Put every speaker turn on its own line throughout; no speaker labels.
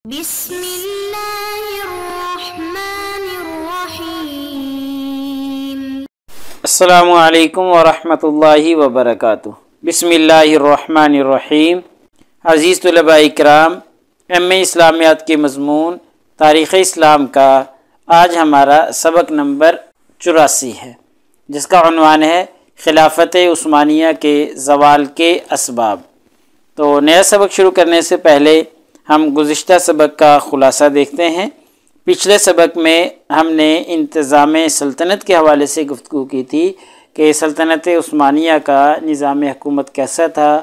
بسم اللہ الرحمن الرحیم۔
السلام علیکم ورحمۃ اللہ وبرکاتہ۔ بسم اللہ الرحمن الرحیم۔ عزیز طلباء اکرام، ایم اے اسلامیات کے مضمون تاریخ اسلام کا آج ہمارا سبق نمبر 84 ہے، جس کا عنوان ہے خلافت عثمانیہ کے زوال کے اسباب۔ تو نیا سبق شروع کرنے سے پہلے ہم گزشتہ سبق کا خلاصہ دیکھتے ہیں۔ پچھلے سبق میں ہم نے انتظام سلطنت کے حوالے سے گفتگو کی تھی کہ سلطنت عثمانیہ کا نظام حکومت کیسا تھا،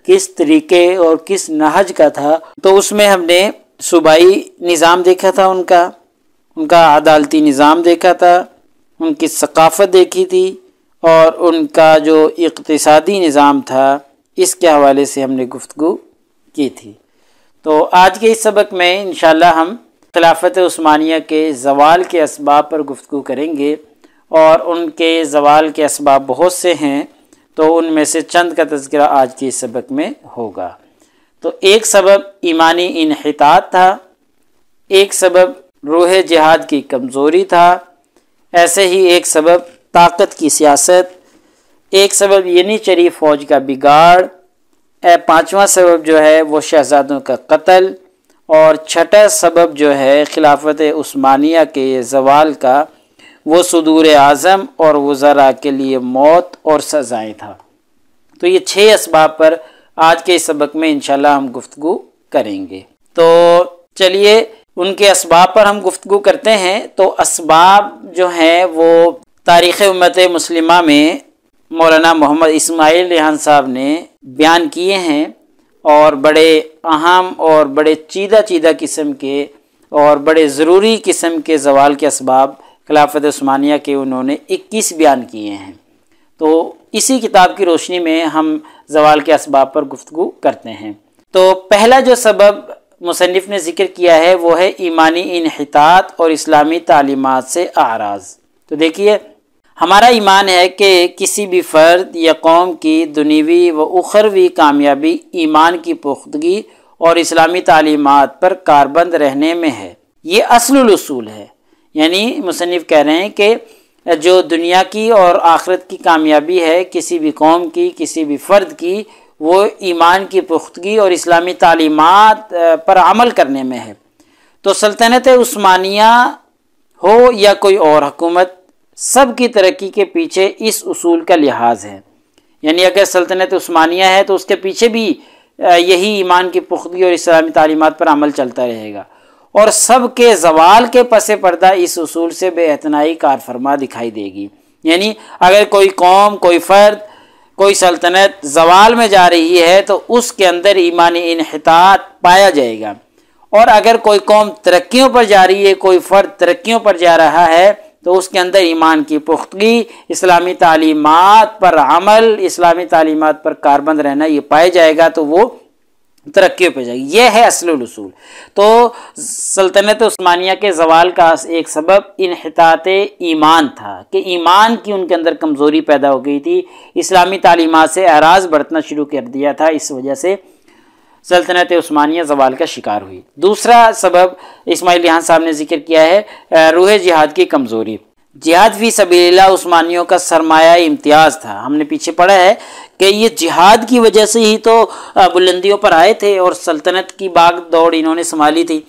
کس طریقے اور کس نہج کا تھا۔ تو اس میں ہم نے صوبائی نظام دیکھا تھا، ان کا عدالتی نظام دیکھا تھا، ان کی ثقافت دیکھی تھی، اور ان کا جو اقتصادی نظام تھا اس کے حوالے سے ہم نے گفتگو کی تھی۔ تو آج کے اس سبق میں انشاءاللہ ہم خلافت عثمانیہ کے زوال کے اسباب پر گفتگو کریں گے، اور ان کے زوال کے اسباب بہت سے ہیں، تو ان میں سے چند کا تذکرہ آج کے اس سبق میں ہوگا۔ تو ایک سبب ایمانی انحطاط تھا، ایک سبب روح جہاد کی کمزوری تھا، ایسے ہی ایک سبب طاقت کی سیاست، ایک سبب ینیچری فوج کا بگاڑ، پانچواں سبب جو ہے وہ شہزادوں کا قتل، اور چھٹا سبب جو ہے خلافت عثمانیہ کے زوال کا وہ صدور اعظم اور وزراء کے لیے موت اور سزائیں تھا۔ تو یہ 6 اسباب پر آج کے اس سبق میں انشاءاللہ ہم گفتگو کریں گے۔ تو چلیے ان کے اسباب پر ہم گفتگو کرتے ہیں۔ تو اسباب جو ہیں وہ تاریخ امت مسلمہ میں مولانا محمد اسماعیل ریحان صاحب نے بیان کیے ہیں، اور بڑے اہم اور بڑے چیدہ قسم کے اور بڑے ضروری قسم کے زوال کے اسباب خلافت عثمانیہ کے انہوں نے 21 بیان کیے ہیں۔ تو اسی کتاب کی روشنی میں ہم زوال کے اسباب پر گفتگو کرتے ہیں۔ تو پہلا جو سبب مصنف نے ذکر کیا ہے وہ ہے ایمانی انحطاط اور اسلامی تعلیمات سے اعراض۔ تو دیکھیے، ہمارا ایمان ہے کہ کسی بھی فرد یا قوم کی دنیوی و اخروی کامیابی ایمان کی پختگی اور اسلامی تعلیمات پر کاربند رہنے میں ہے۔ یہ اصل الاصول ہے۔ یعنی مصنف کہہ رہے ہیں کہ جو دنیا کی اور آخرت کی کامیابی ہے کسی بھی قوم کی، کسی بھی فرد کی، وہ ایمان کی پختگی اور اسلامی تعلیمات پر عمل کرنے میں ہے۔ تو سلطنت عثمانیہ ہو یا کوئی اور حکومت، سب کی ترقی کے پیچھے اس اصول کا لحاظ ہے۔ یعنی اگر سلطنت عثمانیہ ہے تو اس کے پیچھے بھی یہی ایمان کی پختگی اور اسلامی تعلیمات پر عمل چلتا رہے گا، اور سب کے زوال کے پس پردہ اس اصول سے بے اعتنائی کار فرما دکھائی دے گی۔ یعنی اگر کوئی قوم، کوئی فرد، کوئی سلطنت زوال میں جا رہی ہے تو اس کے اندر ایمانی انحطاط پایا جائے گا، اور اگر کوئی قوم ترقیوں پر جا رہی ہے، کوئی فرد ترقیوں پر جا رہا ہے، تو اس کے اندر ایمان کی پختگی، اسلامی تعلیمات پر عمل، اسلامی تعلیمات پر کاربند رہنا یہ پائے جائے گا، تو وہ ترقیوں پہ جائے گی۔ یہ ہے اصل الاصول۔ تو سلطنت عثمانیہ کے زوال کا ایک سبب انحطاط ایمان تھا کہ ایمان کی ان کے اندر کمزوری پیدا ہو گئی تھی، اسلامی تعلیمات سے اعراض برتنا شروع کر دیا تھا، اس وجہ سے سلطنت عثمانیہ زوال کا شکار ہوئی۔ دوسرا سبب اسماعیل ریحان صاحب نے ذکر کیا ہے روح جہاد کی کمزوری۔ جہاد فی سبیل اللہ عثمانیوں کا سرمایہ امتیاز تھا۔ ہم نے پیچھے پڑھا ہے کہ یہ جہاد کی وجہ سے ہی تو بلندیوں پر آئے تھے اور سلطنت کی باغ دوڑ انہوں نے سنبھالی تھی،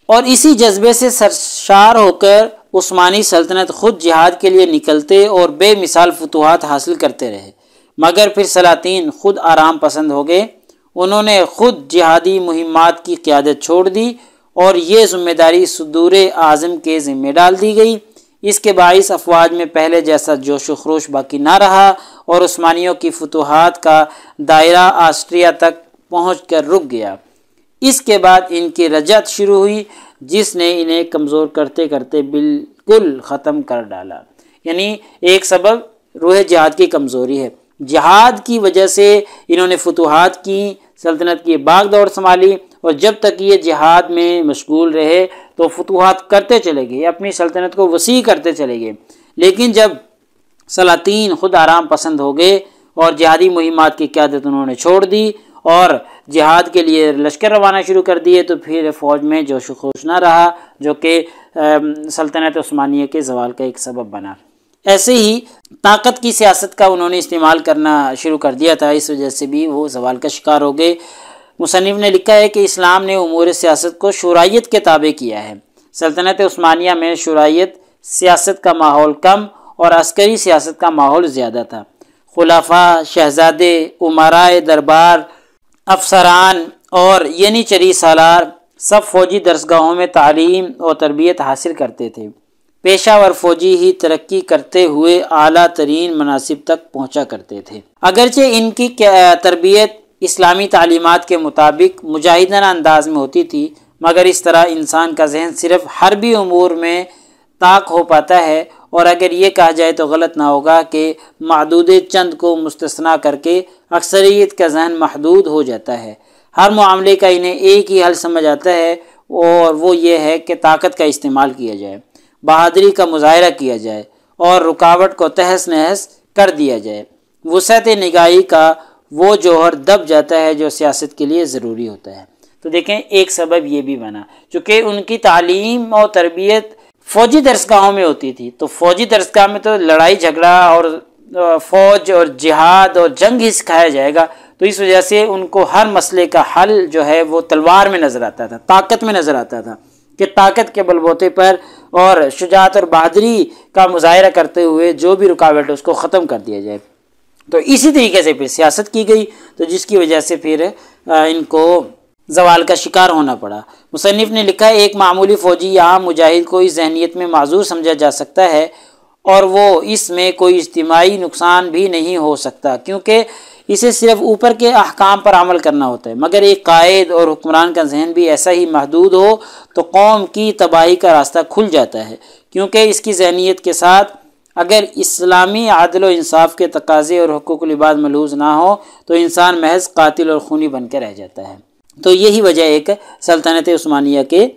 اور اسی جذبے سے سرشار ہو کر عثمانی سلطنت خود جہاد کے لیے نکلتے اور بے مثال فتوحات حاصل کرتے رہے، مگر پھر سلاطین خود آرام پسند ہو گئے۔ انہوں نے خود جہادی مہمات کی قیادت چھوڑ دی، اور یہ ذمہ داری صدور اعظم کے ذمہ ڈال دی گئی۔ اس کے باعث افواج میں پہلے جیسا جوش و خروش باقی نہ رہا، اور عثمانیوں کی فتوحات کا دائرہ آسٹریا تک پہنچ کر رک گیا۔ اس کے بعد ان کی رجعت شروع ہوئی، جس نے انہیں کمزور کرتے کرتے بالکل ختم کر ڈالا۔ یعنی ایک سبب روح جہاد کی کمزوری ہے۔ جہاد کی وجہ سے انہوں نے فتوحات کی، سلطنت کی باغ دوڑ سنبھالی، اور جب تک یہ جہاد میں مشغول رہے تو فتوحات کرتے چلے گئے، اپنی سلطنت کو وسیع کرتے چلے گئے۔ لیکن جب سلاطین خود آرام پسند ہو گئے اور جہادی مہمات کی قیادت انہوں نے چھوڑ دی، اور جہاد کے لیے لشکر روانہ شروع کر دیے تو پھر فوج میں جوش و خروش نہ رہا، جو کہ سلطنت عثمانیہ کے زوال کا ایک سبب بنا۔ ایسے ہی طاقت کی سیاست کا انہوں نے استعمال کرنا شروع کر دیا تھا، اس وجہ سے بھی وہ زوال کا شکار ہو گئے۔ مصنف نے لکھا ہے کہ اسلام نے امور سیاست کو شورائیت کے تابع کیا ہے۔ سلطنت عثمانیہ میں شورائیت سیاست کا ماحول کم اور عسکری سیاست کا ماحول زیادہ تھا۔ خلفاء، شہزادے، امرائے دربار، افسران اور ینیچری سالار سب فوجی درسگاہوں میں تعلیم اور تربیت حاصل کرتے تھے۔ پیشہ ور فوجی ہی ترقی کرتے ہوئے اعلیٰ ترین مناصب تک پہنچا کرتے تھے۔ اگرچہ ان کی تربیت اسلامی تعلیمات کے مطابق مجاہدانہ انداز میں ہوتی تھی، مگر اس طرح انسان کا ذہن صرف حربی امور میں طاق ہو پاتا ہے، اور اگر یہ کہا جائے تو غلط نہ ہوگا کہ معدود چند کو مستثنیٰ کر کے اکثریت کا ذہن محدود ہو جاتا ہے۔ ہر معاملے کا انہیں ایک ہی حل سمجھ آتا ہے، اور وہ یہ ہے کہ طاقت کا استعمال کیا جائے، بہادری کا مظاہرہ کیا جائے اور رکاوٹ کو تہس نہس کر دیا جائے۔ وسعت نگاہی کا وہ جوہر دب جاتا ہے جو سیاست کے لیے ضروری ہوتا ہے۔ تو دیکھیں ایک سبب یہ بھی بنا، چونکہ ان کی تعلیم اور تربیت فوجی درسگاہوں میں ہوتی تھی، تو فوجی درسگاہ میں تو لڑائی جھگڑا اور فوج اور جہاد اور جنگ ہی سکھایا جائے گا، تو اس وجہ سے ان کو ہر مسئلے کا حل جو ہے وہ تلوار میں نظر آتا تھا، طاقت میں نظر آتا تھا، کہ طاقت کے بل بوتے پر اور شجاعت اور بہادری کا مظاہرہ کرتے ہوئے جو بھی رکاوٹ ہے اس کو ختم کر دیا جائے۔ تو اسی طریقے سے پھر سیاست کی گئی، تو جس کی وجہ سے پھر ان کو زوال کا شکار ہونا پڑا۔ مصنف نے لکھا ہے ایک معمولی فوجی یا عام مجاہد کو اس ذہنیت میں معذور سمجھا جا سکتا ہے، اور وہ اس میں کوئی اجتماعی نقصان بھی نہیں ہو سکتا، کیونکہ اسے صرف اوپر کے احکام پر عمل کرنا ہوتا ہے، مگر ایک قائد اور حکمران کا ذہن بھی ایسا ہی محدود ہو تو قوم کی تباہی کا راستہ کھل جاتا ہے، کیونکہ اس کی ذہنیت کے ساتھ اگر اسلامی عدل و انصاف کے تقاضے اور حقوق العباد ملحوظ نہ ہو تو انسان محض قاتل اور خونی بن کے رہ جاتا ہے۔ تو یہی وجہ ایک سلطنت عثمانیہ کے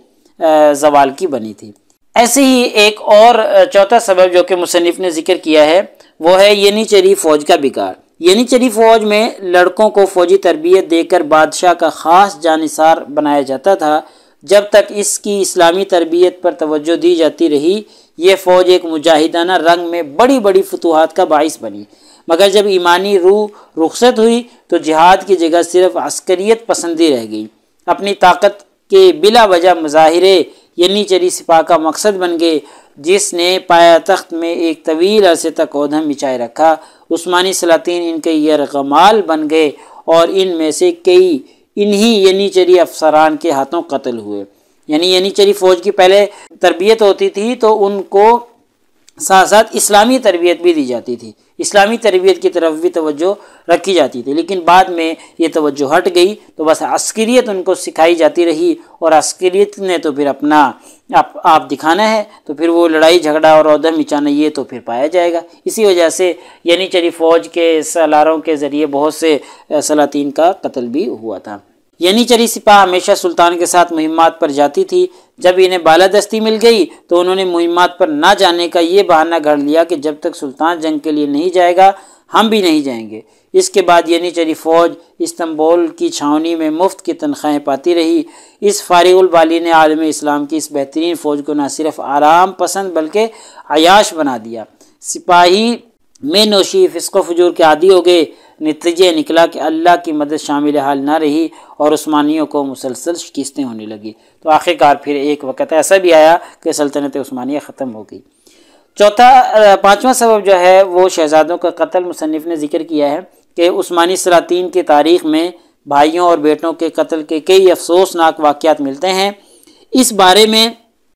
زوال کی بنی تھی۔ ایسے ہی ایک اور چوتھا سبب جو کہ مصنف نے ذکر کیا ہے وہ ہے ینیچری فوج کا بگاڑ۔ ینیچری فوج میں لڑکوں کو فوجی تربیت دے کر بادشاہ کا خاص جانثار بنایا جاتا تھا۔ جب تک اس کی اسلامی تربیت پر توجہ دی جاتی رہی، یہ فوج ایک مجاہدانہ رنگ میں بڑی بڑی فتوحات کا باعث بنی، مگر جب ایمانی روح رخصت ہوئی تو جہاد کی جگہ صرف عسکریت پسندی رہ گئی۔ اپنی طاقت کے بلا وجہ مظاہرے ینیچری سپاہ کا مقصد بن گئے، جس نے پایا تخت میں ایک طویل عرصے تک عہدہ مچائے رکھا۔ عثمانی سلاطین ان کے یرغمال بن گئے، اور ان میں سے کئی انہی ینیچری افسران کے ہاتھوں قتل ہوئے۔ یعنی ینیچری فوج کی پہلے تربیت ہوتی تھی تو ان کو ساتھ ساتھ اسلامی تربیت بھی دی جاتی تھی، اسلامی تربیت کی طرف بھی توجہ رکھی جاتی تھی، لیکن بعد میں یہ توجہ ہٹ گئی تو بس عسکریت ان کو سکھائی جاتی رہی، اور عسکریت نے تو پھر اپنا آپ دکھانا ہے، تو پھر وہ لڑائی جھگڑا اور عہدہ مچانا یہ تو پھر پایا جائے گا۔ اسی وجہ سے ینیچری فوج کے سالاروں کے ذریعے بہت سے سلاطین کا قتل بھی ہوا تھا۔ ینیچری سپاہ ہمیشہ سلطان کے ساتھ مہمات پر جاتی تھی۔ جب انہیں بالادستی مل گئی تو انہوں نے مہمات پر نہ جانے کا یہ بہانہ گھڑ لیا کہ جب تک سلطان جنگ کے لیے نہیں جائے گا ہم بھی نہیں جائیں گے۔ اس کے بعد ینیچری فوج استنبول کی چھاؤنی میں مفت کی تنخواہیں پاتی رہی۔ اس فارغ البالی نے عالم اسلام کی اس بہترین فوج کو نہ صرف آرام پسند بلکہ عیاش بنا دیا۔ سپاہی میں نوشی فسق و فجور کے عادی ہو گئے۔ نتیجہ نکلا کہ اللہ کی مدد شامل حال نہ رہی اور عثمانیوں کو مسلسل شکستیں ہونے لگی۔ تو آخرکار پھر ایک وقت ایسا بھی آیا کہ سلطنت عثمانیہ ختم ہو گئی۔ پانچواں سبب جو ہے وہ شہزادوں کا قتل مصنف نے ذکر کیا ہے کہ عثمانی سلاطین کی تاریخ میں بھائیوں اور بیٹوں کے قتل کے کئی افسوسناک واقعات ملتے ہیں۔ اس بارے میں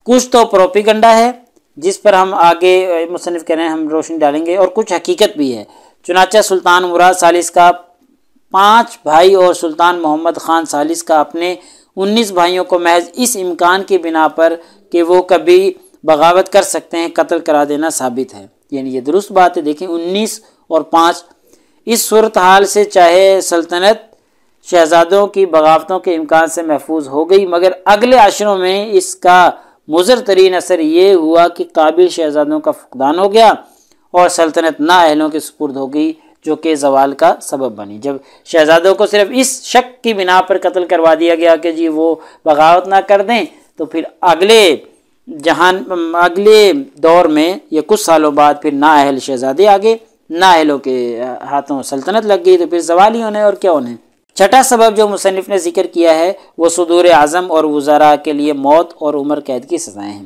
کچھ تو پروپیگنڈا ہے جس پر ہم آگے مصنف کہہ رہے ہیں ہم روشنی ڈالیں گے، اور کچھ حقیقت بھی ہے۔ چنانچہ سلطان مراد ثالث کا 5 بھائی اور سلطان محمد خان ثالث کا اپنے 19 بھائیوں کو محض اس امکان کی بنا پر کہ وہ کبھی بغاوت کر سکتے ہیں قتل کرا دینا ثابت ہے۔ یعنی یہ درست بات ہے۔ دیکھیں 19 اور 5، اس صورتحال سے چاہے سلطنت شہزادوں کی بغاوتوں کے امکان سے محفوظ ہو گئی، مگر اگلے عشروں میں اس کا مضر ترین اثر یہ ہوا کہ قابل شہزادوں کا فقدان ہو گیا اور سلطنت نااہلوں کے سپرد ہو گئی، جو کہ زوال کا سبب بنی۔ جب شہزادوں کو صرف اس شک کی بنا پر قتل کروا دیا گیا کہ جی وہ بغاوت نہ کر دیں، تو پھر اگلے دور میں یا کچھ سالوں بعد پھر نااہل شہزادے آگے، نااہلوں کے ہاتھوں سلطنت لگ گئی، تو پھر زوال ہی ہونے اور کیا ہونے۔ چھٹا سبب جو مصنف نے ذکر کیا ہے وہ صدور اعظم اور وزراء کے لیے موت اور عمر قید کی سزائیں ہیں۔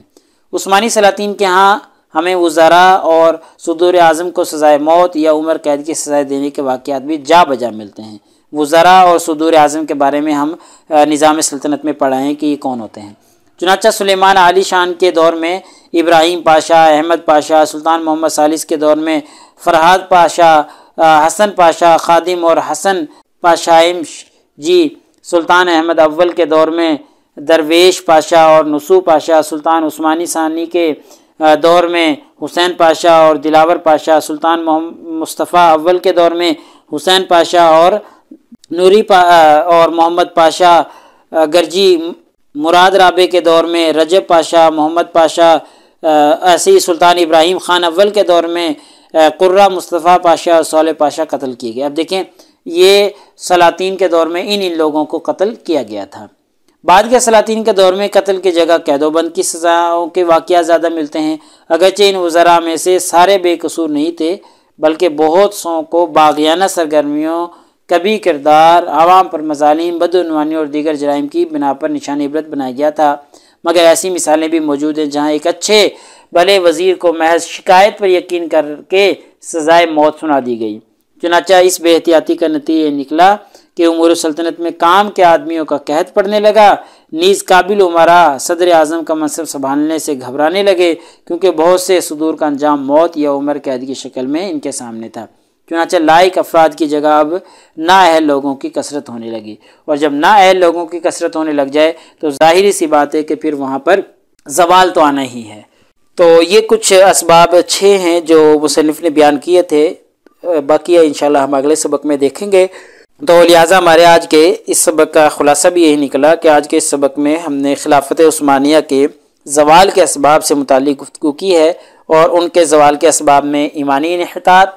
عثمانی سلاطین کے ہاں ہمیں وزراء اور صدور اعظم کو سزائے موت یا عمر قید کی سزائے دینے کے واقعات بھی جا بجا ملتے ہیں۔ وزراء اور صدور اعظم کے بارے میں ہم نظام سلطنت میں پڑھا ہے کہ یہ کون ہوتے ہیں۔ چنانچہ سلیمان عالی شان کے دور میں ابراہیم پاشا، احمد پاشا، سلطان محمد ثالث کے دور میں فرہاد پاشا، حسن پاشا خادم اور حسن پاشائم جی، سلطان احمد اول کے دور میں درویش پاشا اور نسو پاشا، سلطان عثمانی ثانی کے دور میں حسین پاشا اور دلاور پاشا، سلطان مصطفیٰ اول کے دور میں حسین پاشا اور نوری اور محمد پاشا گرجی، مراد رابع کے دور میں رجب پاشا، محمد پاشا، ایسے ہی سلطان ابراہیم خان اول کے دور میں قرہ مصطفیٰ پاشا اور صالح پاشا قتل کیے گئے۔ اب دیکھیں یہ سلاطین کے دور میں ان لوگوں کو قتل کیا گیا تھا۔ بعد کے سلاطین کے دور میں قتل کی جگہ قید و بند کی سزاؤں کے واقعات زیادہ ملتے ہیں، اگرچہ ان وزراء میں سے سارے بے قصور نہیں تھے، بلکہ بہت سو کو باغیانہ سرگرمیوں، کبھی کردار، عوام پر مظالم، بدعنوانی اور دیگر جرائم کی بنا پر نشان عبرت بنایا گیا تھا۔ مگر ایسی مثالیں بھی موجود ہیں جہاں ایک اچھے بھلے وزیر کو محض شکایت پر یقین کر کے سزائے موت سنا دی گئی۔ چنانچہ اس بے احتیاطی کا نتیجہ نکلا کہ امور سلطنت میں کام کے آدمیوں کا قحط پڑنے لگا، نیز قابل امراء صدر اعظم کا منصب سنبھالنے سے گھبرانے لگے، کیونکہ بہت سے صدور کا انجام موت یا عمر قید کی شکل میں ان کے سامنے تھا۔ چنانچہ لائق افراد کی جگہ اب نااہل لوگوں کی کثرت ہونے لگی، اور جب نااہل لوگوں کی کثرت ہونے لگ جائے تو ظاہری سی بات ہے کہ پھر وہاں پر زوال تو آنا ہی ہے۔ تو یہ کچھ اسباب 6 ہیں جو مصنف نے بیان کیے تھے، باقی انشاءاللہ ہم اگلے سبق میں دیکھیں گے۔ تو لہٰذا ہمارے آج کے اس سبق کا خلاصہ بھی یہی نکلا کہ آج کے اس سبق میں ہم نے خلافت عثمانیہ کے زوال کے اسباب سے متعلق گفتگو کی ہے، اور ان کے زوال کے اسباب میں ایمانی انحطاط،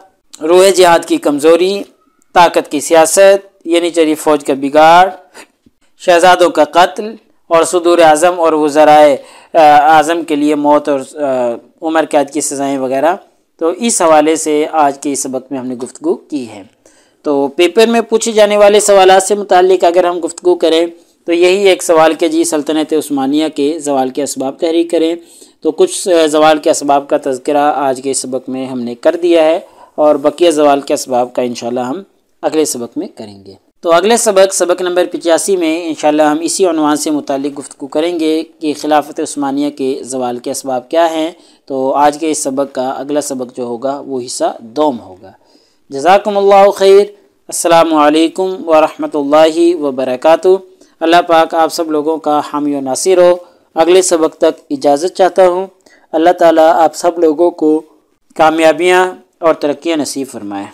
روح جہاد کی کمزوری، طاقت کی سیاست یعنی چری فوج کا بگاڑ، شہزادوں کا قتل، اور صدور اعظم اور وزرائے اعظم کے لیے موت اور عمر قید کی سزائیں وغیرہ، تو اس حوالے سے آج کے اس سبق میں ہم نے گفتگو کی ہے۔ تو پیپر میں پوچھے جانے والے سوالات سے متعلق اگر ہم گفتگو کریں تو یہی ایک سوال کہ جی سلطنت عثمانیہ کے زوال کے اسباب تحریر کریں، تو کچھ زوال کے اسباب کا تذکرہ آج کے اس سبق میں ہم نے کر دیا ہے، اور بقیہ زوال کے اسباب کا انشاءاللہ ہم اگلے سبق میں کریں گے۔ تو اگلے سبق نمبر 85 میں انشاءاللہ ہم اسی عنوان سے متعلق گفتگو کریں گے کہ خلافت عثمانیہ کے زوال کے اسباب کیا ہیں۔ تو آج کے اس سبق کا اگلا سبق جو ہوگا وہ حصہ دوم ہوگا۔ جزاکم اللہ خیر۔ السلام علیکم ورحمۃ اللہ وبرکاتہ۔ اللہ پاک آپ سب لوگوں کا حامی و ناصر ہو۔ اگلے سبق تک اجازت چاہتا ہوں۔ اللہ تعالیٰ آپ سب لوگوں کو کامیابیاں اور ترقیاں نصیب فرمائے۔